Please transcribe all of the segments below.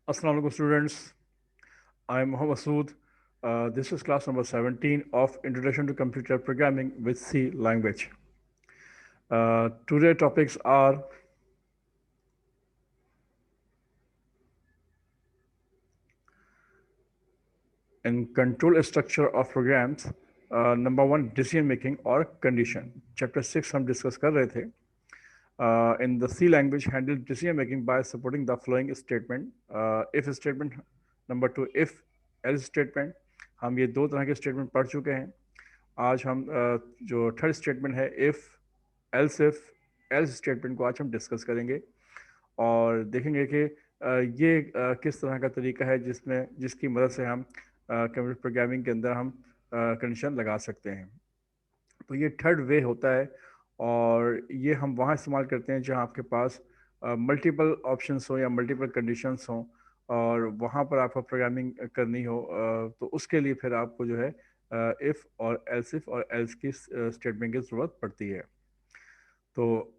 Assalamu alaikum students. I am Mohammad Sood. This is class number 17 of Introduction to Computer Programming with C language. Today topics are in control structure of programs. Number one, decision making or condition. Chapter 6 हम discuss कर रहे थे. In the C language, handle decision making by supporting the following statement. If statement, number two, if else statement. हम ये दो तरह के statement पढ़ चुके हैं. आज हम जो थर्ड स्टेटमेंट है इफ एल्स स्टेटमेंट को आज हम डिस्कस करेंगे और देखेंगे कि ये किस तरह का तरीका है जिसकी मदद से हम कंप्यूटर प्रोग्रामिंग के अंदर हम कंडीशन लगा सकते हैं. तो ये थर्ड वे होता है और ये हम वहाँ इस्तेमाल करते हैं जहाँ आपके पास मल्टीपल ऑप्शंस हो या मल्टीपल कंडीशंस हो और वहाँ पर आपको प्रोग्रामिंग करनी हो. तो उसके लिए फिर आपको जो है इफ़ और एल्स की स्टेटमेंट की ज़रूरत पड़ती है. तो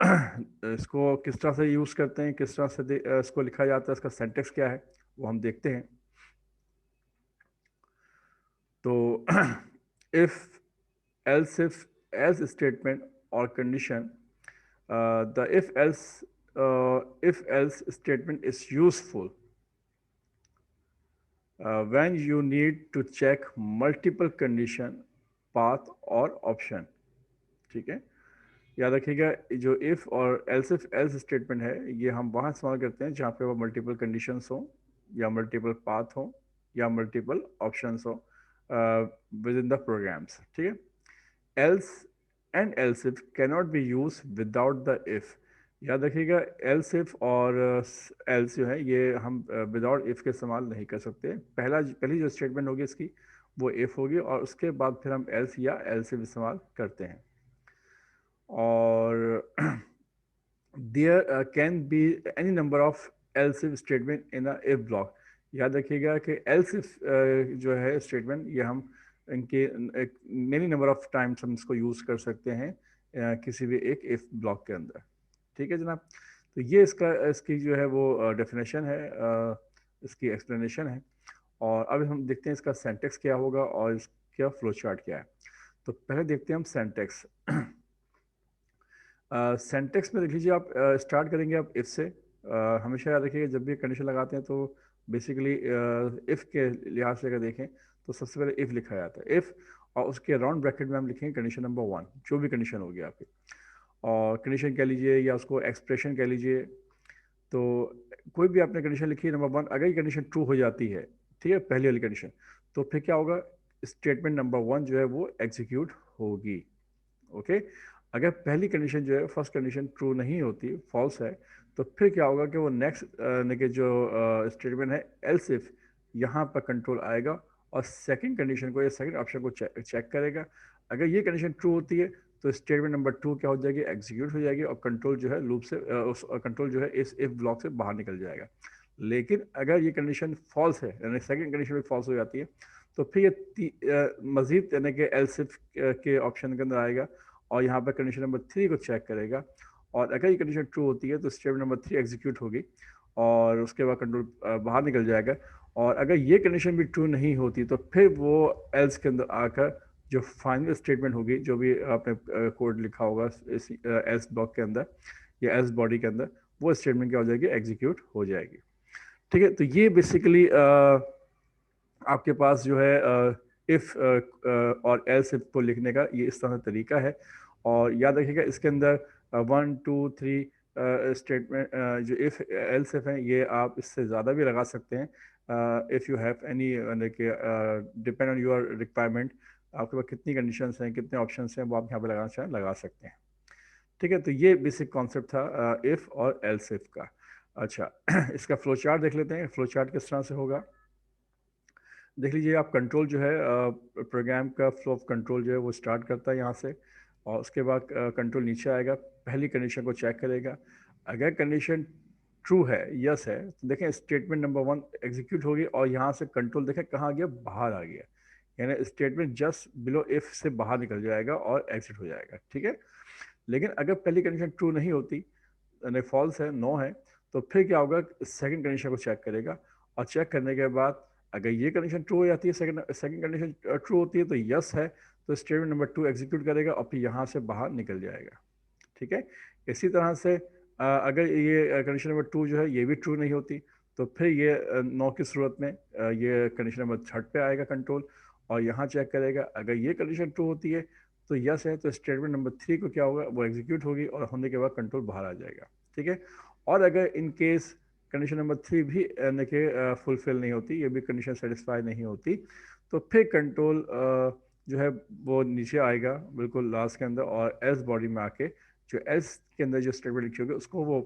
इसको किस तरह से यूज़ करते हैं, किस तरह से इसको लिखा जाता है, इसका सिंटैक्स क्या है वो हम देखते हैं. तो इफ़ एल्स स्टेटमेंट और condition, the if else statement is useful when you need to check multiple condition, path और option. ठीक है, याद रखिएगा जो if और else स्टेटमेंट है ये हम वहाँ इस्तेमाल करते हैं जहाँ पे वो मल्टीपल कंडीशंस हो या मल्टीपल पाथ हो या मल्टीपल ऑप्शंस हो विद इन द प्रोग्राम्स. ठीक है, else and else if cannot be used without the if. याद रखिएगा else if और else जो है ये हम विदाउट if के इस्तेमाल नहीं कर सकते. पहली जो स्टेटमेंट होगी इसकी वो if होगी और उसके बाद फिर हम else या else if इस्तेमाल करते हैं. और there can be any number of else if statement in a if block. याद रखिएगा कि else if जो है स्टेटमेंट ये हम इनके मेनी नंबर ऑफ टाइम्स हम इसको यूज़ कर सकते हैं किसी भी एक इफ ब्लॉक के अंदर. ठीक है जनाब, तो ये इसकी जो है वो डेफिनेशन है, इसकी एक्सप्लेनेशन है. और अब हम देखते हैं इसका सेंटेक्स क्या होगा और इसका फ्लो चार्ट क्या है. तो पहले देखते हैं हम सेंटेक्स. सेंटेक्स में देख लीजिए आप स्टार्ट करेंगे आप इफ से. हमेशा याद रखिएगा जब भी कंडीशन लगाते हैं तो बेसिकली इफ के लिहाज से अगर देखें तो सबसे पहले इफ लिखा जाता है इफ और उसके राउंड ब्रैकेट में हम लिखेंगे कंडीशन नंबर वन, जो भी कंडीशन होगी आपकी. और कंडीशन कह लीजिए या उसको एक्सप्रेशन कह लीजिए. तो कोई भी आपने कंडीशन लिखी है नंबर वन, अगर ये कंडीशन ट्रू हो जाती है, ठीक है, पहली वाली कंडीशन, तो फिर क्या होगा, स्टेटमेंट नंबर वन जो है वो एग्जीक्यूट होगी. ओके, अगर पहली कंडीशन जो है फर्स्ट कंडीशन ट्रू नहीं होती, फॉल्स है, तो फिर क्या होगा कि वो नेक्स्ट के जो स्टेटमेंट है एल्स इफ, यहाँ पर कंट्रोल आएगा और सेकंड कंडीशन को या सेकंड ऑप्शन को चेक करेगा. अगर ये कंडीशन ट्रू होती है तो स्टेटमेंट नंबर टू क्या हो जाएगी, एग्जीक्यूट हो जाएगी और कंट्रोल जो है लूप से उस कंट्रोल जो है इस इफ ब्लॉक से बाहर निकल जाएगा. लेकिन अगर ये कंडीशन फॉल्स है यानी सेकंड कंडीशन भी फॉल्स हो जाती है तो फिर ये मजीद यानी कि एल्स इफ के ऑप्शन के अंदर आएगा और यहाँ पर कंडीशन नंबर थ्री को चेक करेगा. और अगर ये कंडीशन ट्रू होती है तो स्टेटमेंट नंबर थ्री एग्जीक्यूट होगी और उसके बाद कंट्रोल बाहर निकल जाएगा. और अगर ये कंडीशन भी ट्रू नहीं होती तो फिर वो एल्स के अंदर आकर जो फाइनल स्टेटमेंट होगी, जो भी आपने कोड लिखा होगा इस एल्स ब्लॉक के अंदर या एल्स बॉडी के अंदर, वो स्टेटमेंट क्या हो जाएगी, एग्जीक्यूट हो जाएगी. ठीक है, तो ये बेसिकली आपके पास जो है इफ़ और एल्स इफ को लिखने का ये इस तरह तरीका है. और याद रखिएगा इसके अंदर 1 2 3 स्टेटमेंट जो इफ़ एल्स इफ हैं ये आप इससे ज़्यादा भी लगा सकते हैं. If you have any depend on your requirement, आपके पास कितनी कंडीशंस हैं, कितने ऑप्शंस हैं, वो आप यहाँ पे लगाना चाहें लगा सकते हैं. ठीक है, तो ये बेसिक कॉन्सेप्ट था इफ़ और एल्स इफ का. अच्छा, इसका फ्लो चार्ट देख लेते हैं, फ्लो चार्ट किस तरह से होगा. देख लीजिए आप, कंट्रोल जो है प्रोग्राम का फ्लो ऑफ कंट्रोल जो है वो स्टार्ट करता है यहाँ से और उसके बाद कंट्रोल नीचे आएगा, पहली कंडीशन को चेक करेगा. अगर कंडीशन ट्रू है, यस है, तो देखें स्टेटमेंट नंबर वन एग्जीक्यूट होगी और यहाँ से कंट्रोल देखें कहाँ गया, बाहर आ गया, यानी स्टेटमेंट जस्ट बिलो इफ से बाहर निकल जाएगा और एग्जिट हो जाएगा. ठीक है, लेकिन अगर पहली कंडीशन ट्रू नहीं होती यानी फॉल्स है, नो है, तो फिर क्या होगा, सेकंड कंडीशन को चेक करेगा और चेक करने के बाद अगर ये कंडीशन ट्रू हो जाती है, सेकंड सेकंड कंडीशन ट्रू होती है तो यस है, तो स्टेटमेंट नंबर 2 एग्जीक्यूट करेगा और फिर यहाँ से बाहर निकल जाएगा। ठीक है। इसी तरह से अगर ये कंडीशन नंबर 2 जो है ये भी ट्रू नहीं होती, तो फिर ये 9 की सूरत में ये कंडीशन नंबर 3 पे आएगा कंट्रोल, और यहाँ चेक करेगा अगर ये कंडीशन ट्रू होती है तो यस है, तो स्टेटमेंट नंबर 3 को क्या होगा, वो एग्जीक्यूट होगी और होने के बाद कंट्रोल बाहर आ जाएगा। ठीक है। और अगर इन केस कंडीशन नंबर 3 भी यानी कि फुलफिल नहीं होती, ये भी कंडीशन सेटिस्फाई नहीं होती, तो फिर कंट्रोल जो है वो नीचे आएगा बिल्कुल लास्ट के अंदर, और एल्स बॉडी में आके जो एल्स के अंदर जो स्टेटमेंट लिखी होगी उसको वो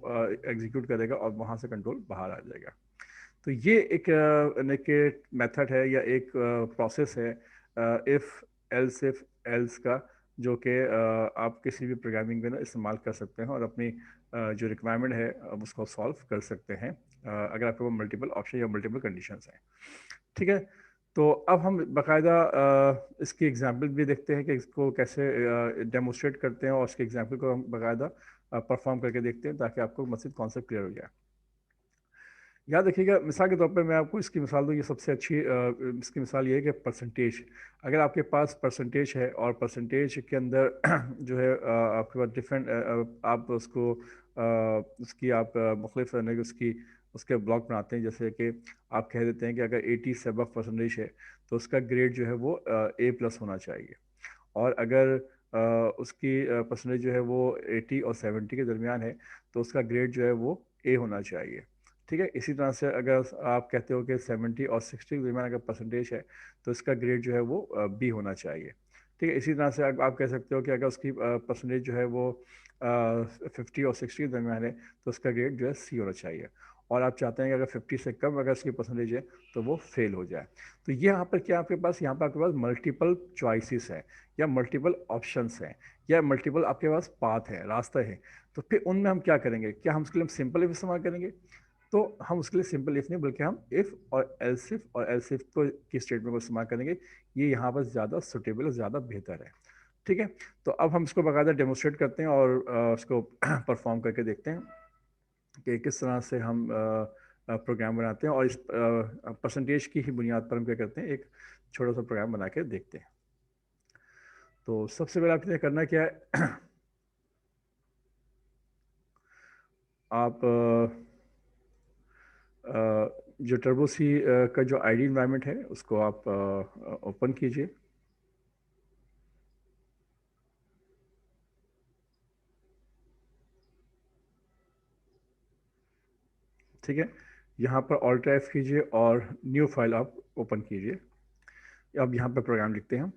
एग्जीक्यूट करेगा और वहाँ से कंट्रोल बाहर आ जाएगा। तो ये एक यानी कि मेथड है या एक प्रोसेस है इफ़ इफ एल्स का, जो कि आप किसी भी प्रोग्रामिंग में ना इस्तेमाल कर सकते हैं और अपनी जो रिक्वायरमेंट है उसको सॉल्व कर सकते हैं अगर आपके पास मल्टीपल ऑप्शन या मल्टीपल कंडीशंस हैं। ठीक है। तो अब हम बाकायदा इसकी एग्जांपल भी देखते हैं कि इसको कैसे डेमोस्ट्रेट करते हैं, और उसके एग्जांपल को हम बाकायदा परफॉर्म करके देखते हैं ताकि आपको मजीद कॉन्सेप्ट क्लियर हो जाए। याद रखिएगा, मिसाल के तौर पे मैं आपको इसकी मिसाल दूँ, ये सबसे अच्छी इसकी मिसाल ये है कि परसेंटेज। अगर आपके पास परसेंटेज है और परसेंटेज के अंदर जो है आपके पास डिफरेंट आप उसको उसकी आप मुख्तलिफ उसकी उसके ब्लॉक बनाते हैं। जैसे कि आप कह देते हैं कि अगर 80 से अबव परसेंटेज है तो उसका ग्रेड जो है वो A+ होना चाहिए, और अगर उसकी परसेंटेज जो है वो 80 और 70 के दरमियान है तो उसका ग्रेड जो है वो A होना चाहिए। ठीक है। इसी तरह से अगर आप कहते हो कि 70 और 60 के दरमियान अगर परसेंटेज है तो इसका ग्रेड जो है वो B होना चाहिए। ठीक है। इसी तरह से आप कह सकते हो कि अगर उसकी परसेंटेज जो है वो 50 और 60 के दरमियान है तो उसका ग्रेड जो है C होना चाहिए, और आप चाहते हैं कि अगर 50 से कम अगर उसकी परसेंटेज है तो वो फेल हो जाए। तो ये यहाँ पर क्या आपके पास, यहाँ पर आपके पास मल्टीपल चॉइसेस हैं या मल्टीपल ऑप्शंस हैं या मल्टीपल आपके पास पाथ है, रास्ता है। तो फिर उनमें हम क्या करेंगे, क्या हम उसके लिए सिंपल इफ इस्तेमाल करेंगे? तो हम उसके लिए सिंपल इफ नहीं बल्कि हम इफ और एल्स इफ को की स्टेटमेंट को इस्तेमाल करेंगे। ये यहाँ पर ज़्यादा सुटेबल और ज़्यादा बेहतर है। ठीक है। तो अब हम इसको बाकायदा डेमोस्ट्रेट करते हैं और उसको परफॉर्म करके देखते हैं कि किस तरह से हम प्रोग्राम बनाते हैं, और इस परसेंटेज की ही बुनियाद पर हम क्या करते हैं, एक छोटा सा प्रोग्राम बना के देखते हैं। तो सबसे पहले आपने करना क्या है, आप जो टर्बो सी का जो आईडी इन्वायरमेंट है उसको आप ओपन कीजिए। ठीक है। यहाँ पर ऑल्ट F कीजिए और न्यू फाइल आप ओपन कीजिए। अब यहाँ पर प्रोग्राम लिखते हैं हम।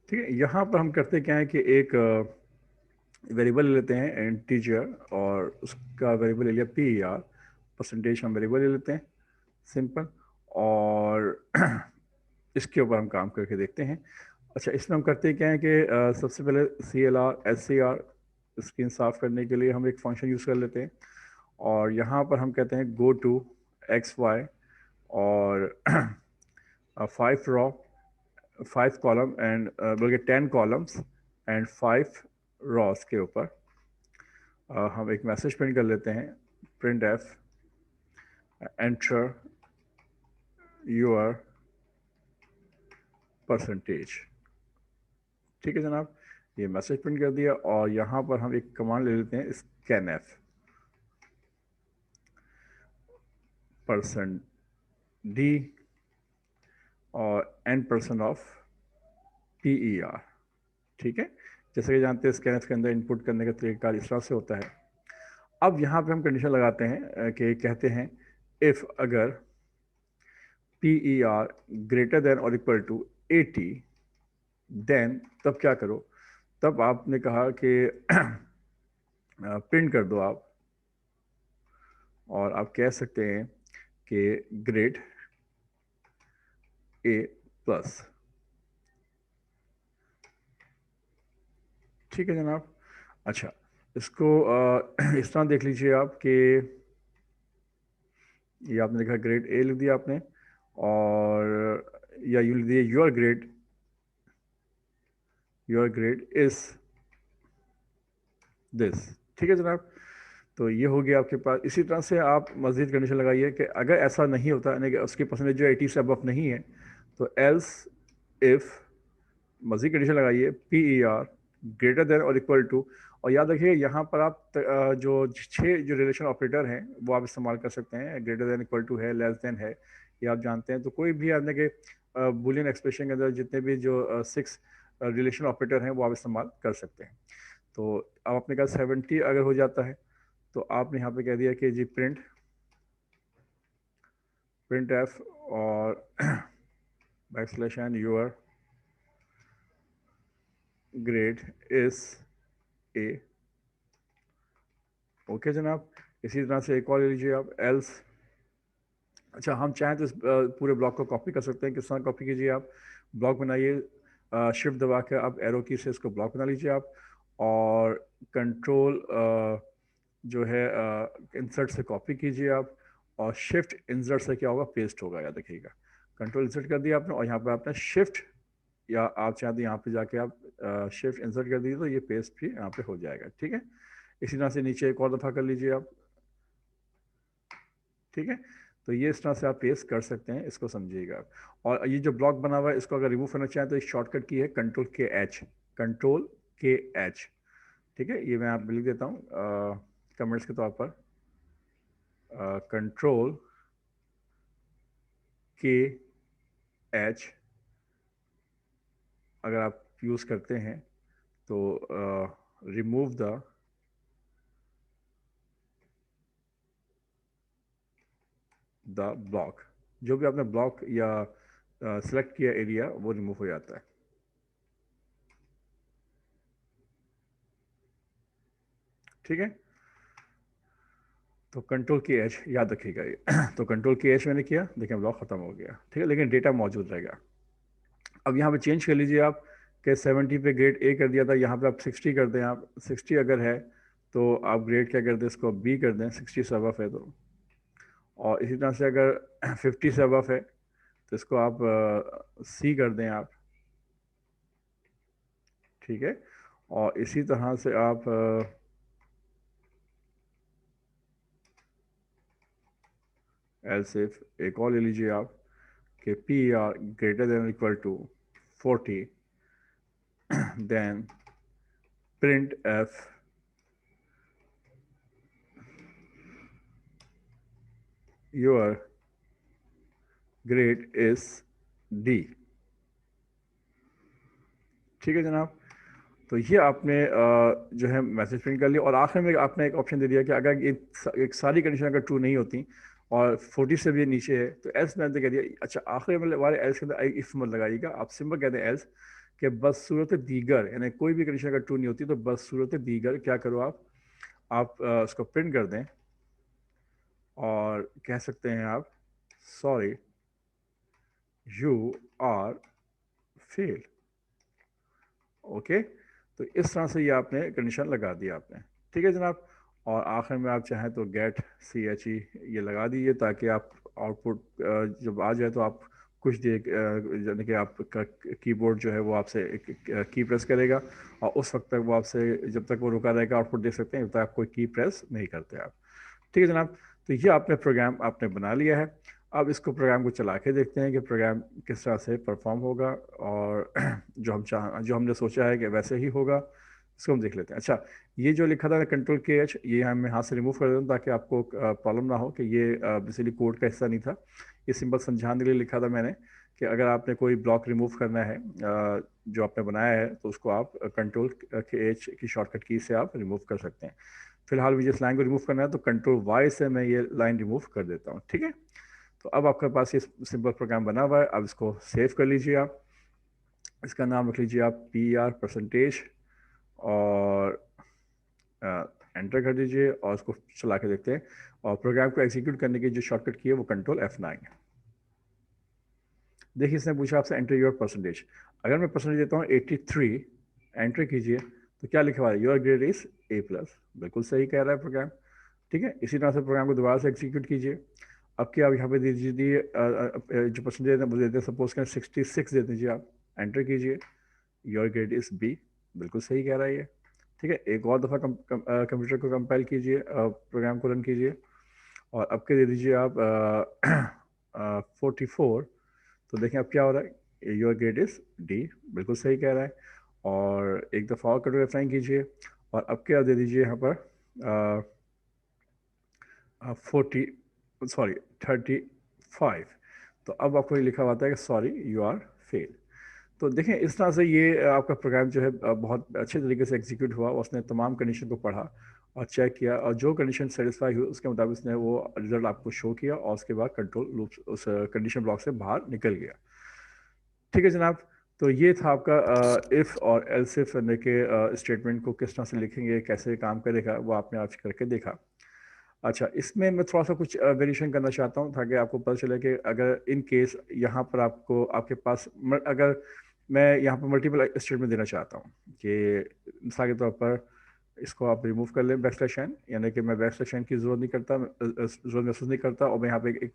ठीक है। यहाँ पर हम करते क्या है कि एक वेरिएबल लेते हैं इंटीजर, और उसका वेरिएबल ले लिया PER, परसेंटेज हम वेरिएबल ले लेते हैं सिंपल, और इसके ऊपर हम काम करके देखते हैं। अच्छा, इसमें हम करते क्या है कि सबसे पहले CLR SCR स्क्रीन साफ करने के लिए हम एक फंक्शन यूज़ कर लेते हैं, और यहाँ पर हम कहते हैं गो टू XY और 5 रॉ 5 कॉलम एंड बल्कि 10 कॉलम्स एंड 5 रॉस के ऊपर हम एक मैसेज प्रिंट कर लेते हैं, print F enter your percentage. ठीक है जनाब, ये मैसेज प्रिंट कर दिया, और यहाँ पर हम एक कमांड ले लेते हैं scanf %d और n% ऑफ PER। ठीक है। जैसे कि जानते हैं स्कैनफ के अंदर इनपुट करने का तरीका इस तरह से होता है। अब यहाँ पे हम कंडीशन लगाते हैं कि कहते हैं इफ़ अगर PER ग्रेटर देन और इक्वल टू 80, देन तब क्या करो, तब आपने कहा कि प्रिंट कर दो आप, और आप कह सकते हैं कि ग्रेड A+। ठीक है जनाब। अच्छा, इसको इस तरह देख लीजिए आप कि ये आपने लिखा ग्रेड ए लिख दिया आपने, और या यू लिख दिए योर ग्रेड इज दिस। ठीक है जनाब। तो ये हो गया आपके पास। इसी तरह से आप मज़ीद कंडीशन लगाइए कि अगर ऐसा नहीं होता, यानी कि उसकी परसेंटेज जो 80 से अबव नहीं है, तो एल्स इफ़ मज़ीद कंडीशन लगाइए PER ग्रेटर देन और इक्वल टू। और याद रखिए यहाँ पर आप जो 6 जो रिलेशन ऑपरेटर हैं वो आप इस्तेमाल कर सकते हैं। ग्रेटर देन इक्वल टू है, लेस देन है, ये आप जानते हैं। तो कोई भी आपने के बुलियन एक्सप्रेशन के अंदर जितने भी जो 6 रिलेशन ऑपरेटर हैं वो आप इस्तेमाल कर सकते हैं। तो अब अपने पास 70 अगर हो जाता है तो आपने यहाँ पे कह दिया कि जी प्रिंट एफ और backslash n your grade is A. Okay जनाब। इसी तरह से एक और ले लीजिए आप एल्स। अच्छा, हम चाहें तो इस पूरे ब्लॉक को कॉपी कर सकते हैं। किस तरह कॉपी कीजिए आप? ब्लॉक बनाइए, शिफ्ट दबा के आप एरो की से इसको ब्लॉक बना लीजिए आप, और कंट्रोल जो है इंसर्ट से कॉपी कीजिए आप, और शिफ्ट इंसर्ट से क्या होगा, पेस्ट होगा। याद रखिएगा, कंट्रोल इंसर्ट कर दिया आपने, और यहाँ पर आपने शिफ्ट, या आप चाहते हैं यहाँ पे जाके आप शिफ्ट इंसर्ट कर दीजिए तो ये पेस्ट भी यहाँ पे हो जाएगा। ठीक है। इसी तरह से नीचे एक और दफ़ा कर लीजिए आप। ठीक है। तो ये इस तरह से आप पेस्ट कर सकते हैं, इसको समझिएगा आप। और ये जो ब्लॉक बना हुआ है इसको अगर रिमूव करना चाहें तो एक शॉर्टकट की है Ctrl+K+H, Ctrl+K+H। ठीक है, ये मैं आप लिख देता हूँ कमेंट्स के तौर पर, Ctrl+K+H अगर आप यूज़ करते हैं तो रिमूव द ब्लॉक, जो भी आपने ब्लॉक या सेलेक्ट किया एरिया वो रिमूव हो जाता है। ठीक है। तो Ctrl+K+H याद रखिएगा ये। तो Ctrl+K+H मैंने किया, देखिए ब्लॉक ख़त्म हो गया। ठीक है, लेकिन डेटा मौजूद रहेगा। अब यहाँ पे चेंज कर लीजिए आप कि 70 पे ग्रेड ए कर दिया था, यहाँ पे आप 60 कर दें। आप 60 अगर है तो आप ग्रेड क्या कर दें, इसको बी कर दें, 60 से अबव है तो। और इसी तरह से अगर 50 से अबव है तो इसको आप सी कर दें आप। ठीक है। और इसी तरह से आप एल्स इफ एक और ले लीजिए आप कि PER greater than equal to 40, then print f your grade is D. ठीक है जनाब। तो ये आपने जो है मैसेज प्रिंट कर लिया, और आखिर में आपने एक ऑप्शन दे दिया कि अगर एक सारी कंडीशन अगर ट्रू नहीं होती और 40 से भी नीचे है तो एल्स मैंने कह दिया। अच्छा, आखिर में वाले एल्स के अंदर इफ मत लगाइएगा, आप सिंपल कहते हैं एल्स कि बस सूरत दीगर, यानी कोई भी कंडीशन अगर ट्रू नहीं होती तो बस सूरत दीगर क्या करो आप उसको प्रिंट कर दें, और कह सकते हैं आप sorry you are fail. Okay. तो इस तरह से ये आपने कंडीशन लगा दिया आपने। ठीक है जनाब। और आखिर में आप चाहें तो गेट CHE ये लगा दीजिए, ताकि आप आउटपुट जब आ जाए तो आप कुछ देर यानी कि आपका कीबोर्ड जो है वो आपसे एक की प्रेस करेगा, और उस वक्त तक वो आपसे, जब तक वो रुका रहेगा आउटपुट देख सकते हैं, जब तक आप कोई की प्रेस नहीं करते आप। ठीक है जनाब। तो ये आपने प्रोग्राम आपने बना लिया है। अब इसको प्रोग्राम को चला के देखते हैं कि प्रोग्राम किस तरह से परफॉर्म होगा, और जो हमने सोचा है कि वैसे ही होगा, इसको हम देख लेते हैं। अच्छा, ये जो लिखा था Ctrl+K+H, ये हम यहाँ से रिमूव कर देता हूँ ताकि आपको प्रॉब्लम ना हो कि ये बेसिकली कोड का हिस्सा नहीं था। ये सिंपल समझाने के लिए लिखा था मैंने कि अगर आपने कोई ब्लॉक रिमूव करना है जो आपने बनाया है, तो उसको आप Ctrl+K+H की शॉर्टकट की से आप रिमूव कर सकते हैं। फिलहाल मुझे इस लाइन को रिमूव करना है तो Ctrl+Y से मैं ये लाइन रिमूव कर देता हूँ। ठीक है। तो अब आपके पास ये सिंपल प्रोग्राम बना हुआ है। अब इसको सेव कर लीजिए आप। इसका नाम रख लीजिए आप PER%, और एंटर कर दीजिए, और उसको चला के देखते हैं। और प्रोग्राम को एग्जीक्यूट करने की जो शॉर्टकट की है वो Ctrl+F9 है। देखिए, इसने पूछा आपसे एंटर योर परसेंटेज। अगर मैं परसेंटेज देता हूँ 83, एंटर कीजिए, तो क्या लिखा हुआ है, योर ग्रेड इज A+, बिल्कुल सही कह रहा है प्रोग्राम। ठीक है, इसी तरह से प्रोग्राम को दोबारा से एग्जीक्यूट कीजिए। अब क्या, आप यहाँ पे दे दीजिए जो परसेंटेज वो देते हैं, सपोज करें 66 दे दीजिए आप, एंटर कीजिए, योर ग्रेड इज B, बिल्कुल सही कह रहा है ये। ठीक है, एक और दफ़ा कंप्यूटर को कंपाइल कीजिए, प्रोग्राम को रन कीजिए, और अब के दे दीजिए आप 44। तो देखें अब क्या हो रहा है, योर ग्रेड इज D, बिल्कुल सही कह रहा है। और एक दफ़ा और कंट्रोल असाइन कीजिए, और अब क्या दे दीजिए यहाँ पर 40, सॉरी 35। तो अब आपको ये लिखा हुआ था कि सॉरी यू आर फेल। तो देखें इस तरह से ये आपका प्रोग्राम जो है बहुत अच्छे तरीके से एग्जीक्यूट हुआ। उसने तमाम कंडीशन को पढ़ा और चेक किया, और जो कंडीशन सेटिस्फाई हुई उसके मुताबिक उसने वो रिजल्ट आपको शो किया, और उसके बाद कंट्रोल लूप उस कंडीशन ब्लॉक से बाहर निकल गया। ठीक है जनाब, तो ये था आपका इफ़ और एल्स इफ के स्टेटमेंट को किस तरह से लिखेंगे, कैसे काम करेगा, वो आपने आज करके देखा। अच्छा, इसमें मैं थोड़ा सा कुछ वेरिएशन करना चाहता हूँ, ताकि आपको पता चले कि अगर इन केस यहाँ पर आपको आपके पास अगर मैं यहाँ पर मल्टीपल स्टेटमेंट देना चाहता हूँ कि मिसाल के तौर पर इसको आप रिमूव कर लें बैकस्लैश एन, यानी कि मैं बैकस्लैश एन की ज़रूरत नहीं करता, ज़रूरत महसूस नहीं करता, और मैं यहाँ पे एक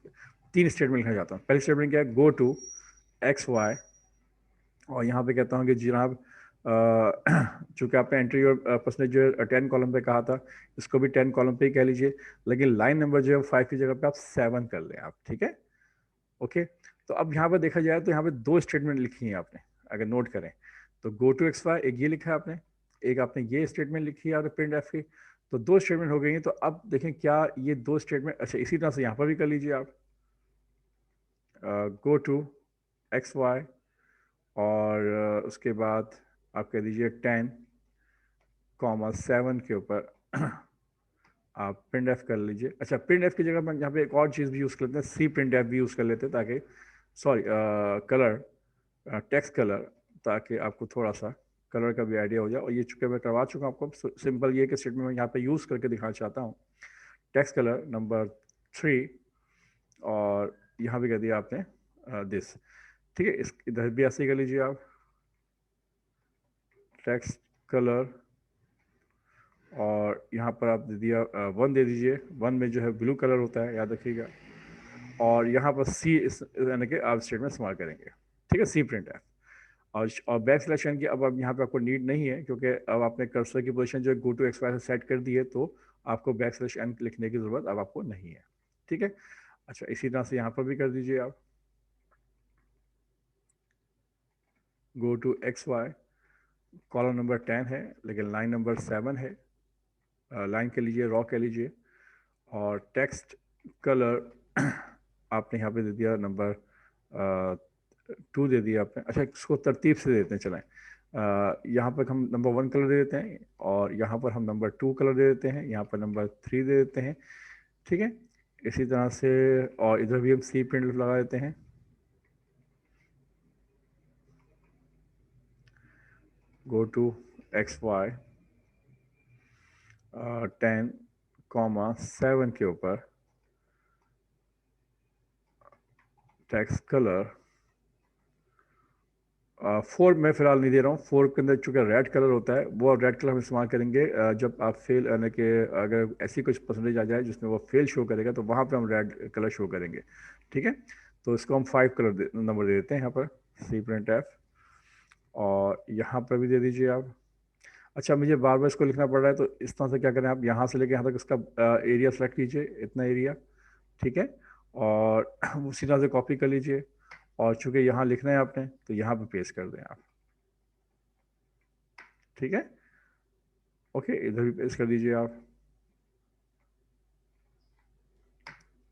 3 स्टेटमेंट लिखना चाहता हूँ। पहली स्टेटमेंट क्या है, गो टू XY, और यहाँ पे कहता हूँ कि जनाब चूँकि आपने एंट्री और परसेंटेज जो है 10 कॉलम पे कहा था, इसको भी 10 कॉलम पे ही कह लीजिए, लेकिन लाइन नंबर जो है 5 की जगह पे आप 7 कर लें आप। ठीक है, ओके। तो अब यहाँ पर देखा जाए तो यहाँ पे 2 स्टेटमेंट लिखी हैं आपने, अगर नोट करें तो गो टू XY एक ये लिखा है आपने, एक आपने ये स्टेटमेंट लिखी है आपने प्रिंट एफ की। तो 2 स्टेटमेंट हो गई हैं। तो अब देखें क्या ये 2 स्टेटमेंट, अच्छा इसी तरह से यहाँ पर भी कर लीजिए आप, गो टू XY, और उसके बाद आप कह दीजिए 10, 7 के ऊपर आप प्रिंट एफ कर लीजिए। अच्छा, प्रिंट एफ की जगह हम यहाँ पे एक और चीज़ भी यूज़ कर लेते हैं, सी प्रिंट एफ भी यूज़ कर लेते हैं, ताकि सॉरी कलर, टेक्स्ट कलर, ताकि आपको थोड़ा सा कलर का भी आइडिया हो जाए। और ये चूँकि मैं करवा चुका हूँ आपको, सिंपल ये कि स्टेटमेंट में यहाँ पे यूज़ करके दिखाना चाहता हूँ, टेक्स्ट कलर नंबर 3, और यहाँ भी कर दिया आपने दिस। ठीक है, इस इधर भी ऐसे ही कर लीजिए आप, टेक्स्ट कलर, और यहाँ पर आप दे दिया 1 दे दीजिए, 1 में जो है ब्लू कलर होता है, याद रखिएगा। और यहाँ पर सी यानी कि आप स्टेटमेंट इस्तेमाल करेंगे। ठीक है, सी प्रिंट है। और बैक स्लैश एन की अब यहाँ पे आपको नीड नहीं है, क्योंकि अब आपने कर्सर की पोजीशन जो गो टू XY से सेट कर दी है, तो आपको बैक स्लैश एन लिखने की ज़रूरत अब आपको नहीं है। ठीक है, अच्छा इसी तरह से यहाँ पर भी कर दीजिए आप, go to XY, column number 10 है लेकिन लाइन नंबर 7 है, लाइन कह लीजिए, रॉ कह लीजिए, और टेक्स्ट कलर आपने यहाँ पे दे दिया नंबर 2 दे दिया आपने। अच्छा, इसको तरतीब से देते हैं, चलें यहाँ पर हम नंबर 1 कलर दे देते हैं, और यहाँ पर हम नंबर 2 कलर दे देते हैं, यहाँ पर नंबर 3 दे देते हैं। ठीक है, इसी तरह से, और इधर भी हम सी प्रिंट लगा देते हैं, गो टू XY 10, 7 के ऊपर टेक्स्ट कलर 4 मैं फ़िलहाल नहीं दे रहा हूँ। 4 के अंदर चूँकि रेड कलर होता है, वो रेड कलर हम इस्तेमाल करेंगे जब आप फेल, यानी कि अगर ऐसी कुछ परसेंटेज आ जाए जिसमें वो फेल शो करेगा, तो वहाँ पे हम रेड कलर शो करेंगे। ठीक है, तो इसको हम 5 कलर नंबर दे देते हैं यहाँ पर, सी प्रिंट एफ, और यहाँ पर भी दे दीजिए आप। अच्छा, मुझे बार बार इसको लिखना पड़ रहा है, तो इस तरह से क्या करें, आप यहाँ से लेके यहाँ तक इसका एरिया सेलेक्ट कीजिए, इतना एरिया। ठीक है, और उसी तरह से कॉपी कर लीजिए, और चूँकि यहाँ लिखना है आपने, तो यहाँ पर पेस्ट कर दें आप। ठीक है, ओके, इधर भी पेस्ट कर दीजिए आप।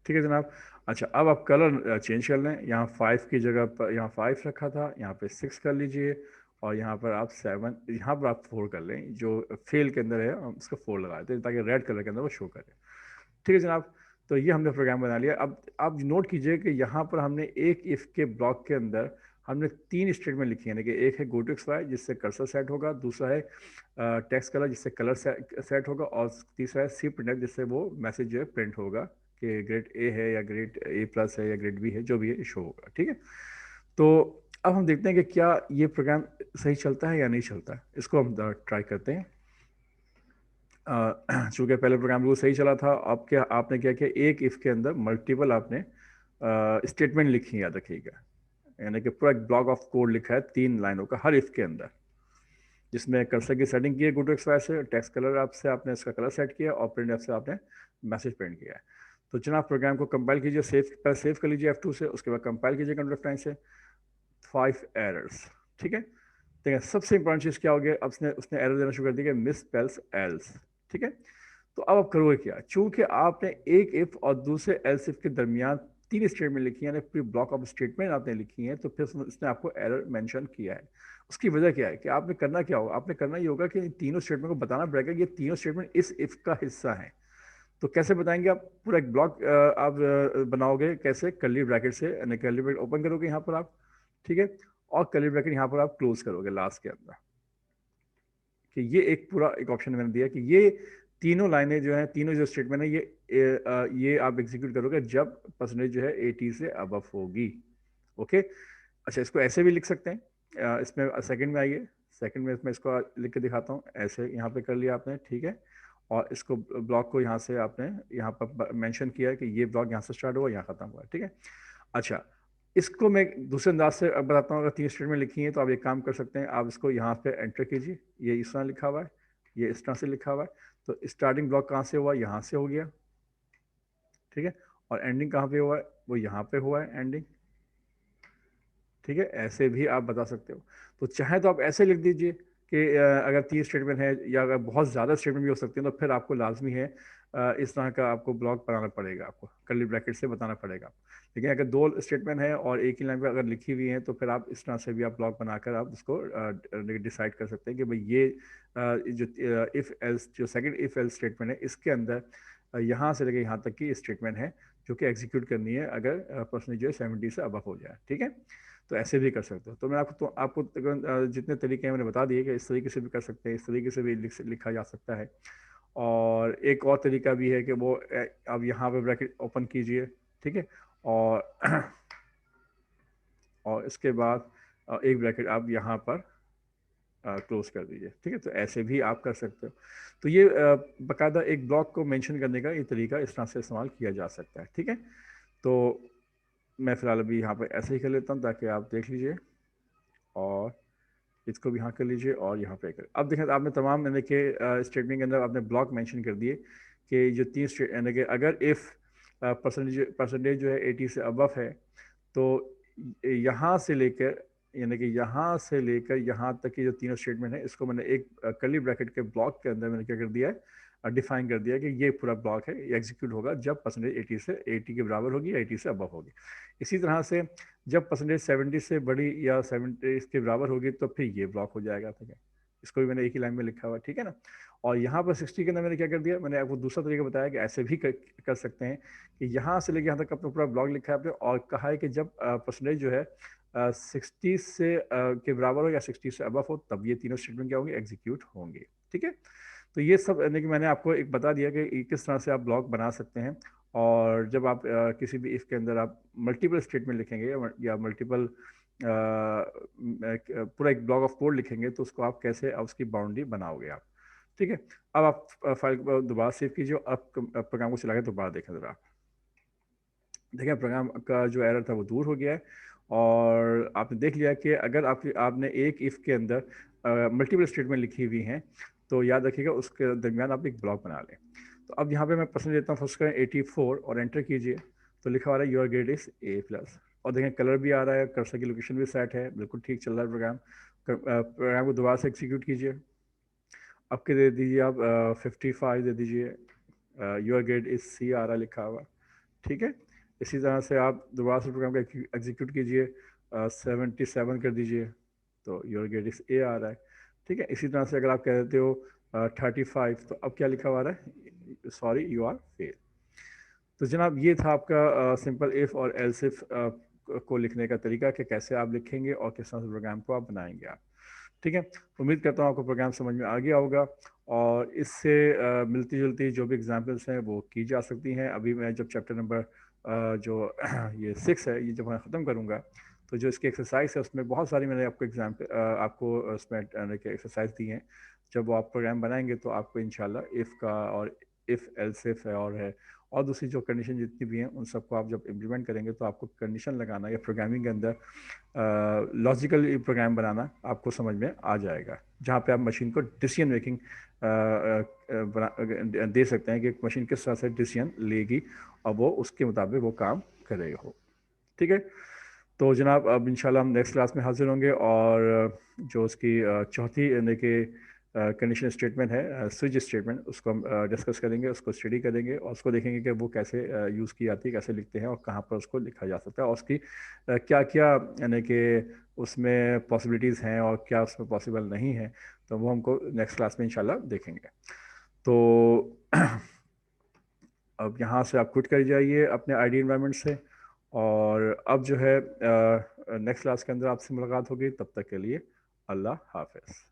ठीक है जनाब। अच्छा, अब आप कलर चेंज कर लें, यहाँ 5 की जगह पर यहाँ 5 रखा था, यहाँ पे 6 कर लीजिए, और यहाँ पर आप 7, यहाँ पर आप 4 कर लें, जो फेल के अंदर है हम उसका 4 लगा देते हैं, ताकि रेड कलर के अंदर वो शो करे। ठीक है जनाब, तो ये हमने प्रोग्राम बना लिया। अब आप नोट कीजिए कि यहाँ पर हमने एक इफ़ के ब्लॉक के अंदर हमने 3 स्टेटमेंट लिखी है, यानी कि एक है गो टू XY जिससे कर्सर सेट होगा, दूसरा है टेक्स्ट कलर जिससे कलर सेट होगा, और तीसरा है सी प्रिंट जिससे वो मैसेज जो है प्रिंट होगा कि ग्रेड A है या ग्रेड A+ है या ग्रेड B है, जो भी है शो होगा। ठीक है, तो अब हम देखते हैं कि क्या ये प्रोग्राम सही चलता है या नहीं चलता है। इसको हम ट्राई करते हैं। चूंकि पहले प्रोग्राम वो सही चला था, अब क्या आपने क्या किया, एक इफ के अंदर मल्टीपल आपने स्टेटमेंट लिखी है, याद रखिएगा। यानी कि पूरा एक ब्लॉक ऑफ कोड लिखा है 3 लाइनों का हर इफ के अंदर, जिसमें कर्सर की सेटिंग की है गो टू एक्स वाई से, टेक्स्ट कलर आपसे आपने इसका कलर सेट किया और प्रिंट एफ से आपने मैसेज प्रिंट किया है। तो जनाब प्रोग्राम को कंपाइल कीजिए, पहले सेव कर लीजिए F2 से, उसके बाद कंपाइल कीजिए कंट्रोल F9 से। 5 एरर्स, ठीक है। ठीक है, सबसे इंपॉर्टेंट चीज़ क्या हो गया, अब उसने उसने एरर देना शुरू कर दिया, मिस स्पेल्स एल्स, ठीक है। तो अब आप करोगे क्या, चूंकि आपने एक इफ और दूसरे एल्स इफ के दरमियान 3 स्टेटमेंट लिखी है, पूरी ब्लॉक ऑफ स्टेटमेंट आपने लिखी है, तो फिर उसने आपको एरर मेंशन किया है। उसकी वजह क्या है कि आपने करना क्या होगा, आपने करना ये होगा कि इन तीनों स्टेटमेंट को बताना पड़ेगा ये तीनों स्टेटमेंट इस इफ का हिस्सा है। तो कैसे बताएंगे आप, पूरा एक ब्लॉक आप बनाओगे कैसे, कर्ली ब्रैकेट से, यानी कर्ली ब्रैकेट ओपन करोगे यहाँ पर आप, ठीक है, और कर्ली ब्रैकेट यहाँ पर आप क्लोज करोगे लास्ट के अंदर। कि ये एक पूरा एक ऑप्शन मैंने दिया कि ये तीनों लाइनें जो हैं, तीनों जो स्टेटमेंट है, ये आप एग्जीक्यूट करोगे जब परसेंटेज जो है 80 से अबव होगी। ओके। अच्छा, इसको ऐसे भी लिख सकते हैं, इसमें सेकंड में आइए, सेकंड में इसमें इसको लिख के दिखाता हूँ। ऐसे यहाँ पे कर लिया आपने, ठीक है, और इसको ब्लॉक को यहाँ से आपने यहाँ पर मेंशन किया कि ये ब्लॉक यहाँ से स्टार्ट हुआ, यहाँ खत्म हुआ, ठीक है। अच्छा, इसको मैं दूसरे अंदाज से अब बताता हूँ। अगर 3 स्टेटमेंट लिखी हैं तो आप एक काम कर सकते हैं, आप इसको यहाँ पे एंटर कीजिए, ये इस तरह लिखा हुआ है, ये इस तरह से लिखा हुआ है। तो स्टार्टिंग ब्लॉक कहाँ से हुआ, यहाँ से हो गया, ठीक है, और एंडिंग कहाँ पे हुआ है, वो यहाँ पे हुआ है एंडिंग, ठीक है। ऐसे भी आप बता सकते हो। तो चाहे तो आप ऐसे लिख दीजिए कि अगर 3 स्टेटमेंट है, या अगर बहुत ज़्यादा स्टेटमेंट भी हो सकते हैं, तो फिर आपको लाजमी है इस तरह का आपको ब्लॉक बनाना पड़ेगा, आपको कर्ली ब्रैकेट से बताना पड़ेगा। लेकिन अगर 2 स्टेटमेंट है और एक ही लाइन पे अगर लिखी हुई है, तो फिर आप इस तरह से भी आप ब्लॉक बनाकर आप उसको डिसाइड कर सकते हैं कि भाई ये जो इफ़ एल्स, जो सेकंड इफ़ एल्स स्टेटमेंट है, इसके अंदर यहाँ से लेकर यहाँ तक की स्टेटमेंट है जो कि एग्जीक्यूट करनी है अगर परसेंटेज जो है 70 से अबव हो जाए, ठीक है। तो ऐसे भी कर सकते हो। तो मैं आपको तकरीबन जितने तरीके हैं मैंने बता दिए कि इस तरीके से भी कर सकते हैं, इस तरीके से भी लिखा जा सकता है। और एक और तरीका भी है कि वो अब यहाँ पे ब्रैकेट ओपन कीजिए, ठीक है, और और इसके बाद एक ब्रैकेट आप यहाँ पर क्लोज कर दीजिए, ठीक है। तो ऐसे भी आप कर सकते हो। तो ये बाकायदा एक ब्लॉक को मेंशन करने का ये तरीका इस तरह से इस्तेमाल किया जा सकता है, ठीक है। तो मैं फ़िलहाल अभी यहाँ पर ऐसे ही कर लेता हूँ ताकि आप देख लीजिए, और इसको भी यहाँ कर लीजिए और यहाँ पे कर। अब देखें, आपने तमाम यानी कि स्टेटमेंट के अंदर आपने ब्लॉक मेंशन कर दिए कि जो 3 यानी कि अगर इफ़ परसेंटेज जो है 80 से अबव है, तो यहाँ से लेकर, यानी कि यहाँ से लेकर यहाँ तक की जो तीनों स्टेटमेंट है, इसको मैंने एक कर्ली ब्रैकेट के ब्लॉक के अंदर मैंने क्या कर दिया है, डिफाइन कर दिया कि ये पूरा ब्लॉक है, ये एग्जीक्यूट होगा जब परसेंटेज 80 के बराबर होगी या 80 से अबव होगी। इसी तरह से जब परसेंटेज 70 से बड़ी या 70 के बराबर होगी, तो फिर ये ब्लॉक हो जाएगा, ठीक है। इसको भी मैंने एक ही लाइन में लिखा हुआ है, ठीक है ना। और यहाँ पर 60 के अंदर मैंने क्या कर दिया, मैंने आपको दूसरा तरीका बताया कि ऐसे भी कर सकते हैं कि यहाँ से लेकर यहाँ तक अपना पूरा ब्लॉक लिखा है आपने, और कहा है कि जब परसेंटेज जो है 60 से के बराबर हो या 60 से अबव हो, तब ये तीनों स्टेटमेंट क्या होंगे, एग्जीक्यूट होंगे, ठीक है। तो ये सब यानी कि मैंने आपको एक बता दिया कि किस तरह से आप ब्लॉक बना सकते हैं। और जब आप किसी भी इफ़ के अंदर आप मल्टीपल स्टेटमेंट लिखेंगे या मल्टीपल पूरा एक ब्लॉक ऑफ कोड लिखेंगे, तो उसको आप कैसे उसकी बाउंड्री बनाओगे आप, ठीक है। अब आप फाइल को दोबारा सेव कीजिए, अब प्रोग्राम को चला के दोबारा देखें ज़रा। देखिए, प्रोग्राम का जो एरर था वो दूर हो गया है, और आपने देख लिया कि अगर आपने एक इफ़ के अंदर मल्टीपल स्टेटमेंट लिखी हुई हैं, तो याद रखिएगा उसके दरमियान आप एक ब्लॉक बना लें। तो अब यहाँ पे मैं पसंद देता हूँ, फर्स्ट करें 84 और एंटर कीजिए। तो लिखा आ रहा है योर ग्रेड इज़ A+, और देखें कलर भी आ रहा है, कर्सर की लोकेशन भी सेट है, बिल्कुल ठीक चल रहा है प्रोग्राम। प्रोग्राम को दोबारा से एग्जीक्यूट कीजिए। अब के दे दीजिए आप 55 दे दीजिए, योर ग्रेड इज़ C आ रहा है लिखा हुआ, ठीक है। इसी तरह से आप दोबारा से प्रोग्राम को एग्जीक्यूट कीजिए, 77 कर दीजिए, तो योर ग्रेड इज ए आ रहा है, ठीक है। इसी तरह से अगर आप कह देते हो 35, तो अब क्या लिखा हुआ रहा है, सॉरी यू आर फेल। तो जनाब ये था आपका सिंपल इफ़ और एल्स इफ को लिखने का तरीका कि कैसे आप लिखेंगे और किस तरह से प्रोग्राम को आप बनाएंगे आप, ठीक है। उम्मीद करता हूँ आपको प्रोग्राम समझ में आ गया होगा, और इससे मिलती जुलती जो भी एग्जांपल्स हैं वो की जा सकती हैं। अभी मैं जब चैप्टर नंबर जो ये 6 है, ये जब मैं ख़त्म करूँगा, तो जो इसकी एक्सरसाइज है उसमें बहुत सारी मैंने आपको एग्जाम्पल आपको उसमें एक्सरसाइज दी हैं। जब वो आप प्रोग्राम बनाएंगे तो आपको इंशाल्लाह इफ़ का और इफ़ एल्स इफ है और दूसरी जो कंडीशन जितनी भी हैं उन सबको आप जब इम्प्लीमेंट करेंगे तो आपको कंडीशन लगाना या प्रोग्रामिंग के अंदर लॉजिकल प्रोग्राम बनाना आपको समझ में आ जाएगा, जहाँ पे आप मशीन को डिसीजन मेकिंग दे सकते हैं कि मशीन किस तरह से डिसीजन लेगी और वो उसके मुताबिक वो काम करेगा। ठीक है, तो जनाब अब इंशाल्लाह हम नेक्स्ट क्लास में हाजिर होंगे और जो उसकी चौथी यानी कि कंडीशन स्टेटमेंट है, स्विच स्टेटमेंट, उसको हम डिस्कस करेंगे, उसको स्टडी करेंगे और उसको देखेंगे कि वो कैसे यूज़ की जाती है, कैसे लिखते हैं और कहाँ पर उसको लिखा जा सकता है और उसकी क्या क्या यानी कि उसमें पॉसिबिलिटीज़ हैं और क्या उसमें पॉसिबल नहीं है, तो वो हमको नेक्स्ट क्लास में इंशाल्लाह देखेंगे। तो अब यहाँ से आप क्विट कर जाइए अपने आईडी एनवायरनमेंट से और अब जो है नेक्स्ट क्लास के अंदर आपसे मुलाकात होगी, तब तक के लिए अल्लाह हाफ़िज़।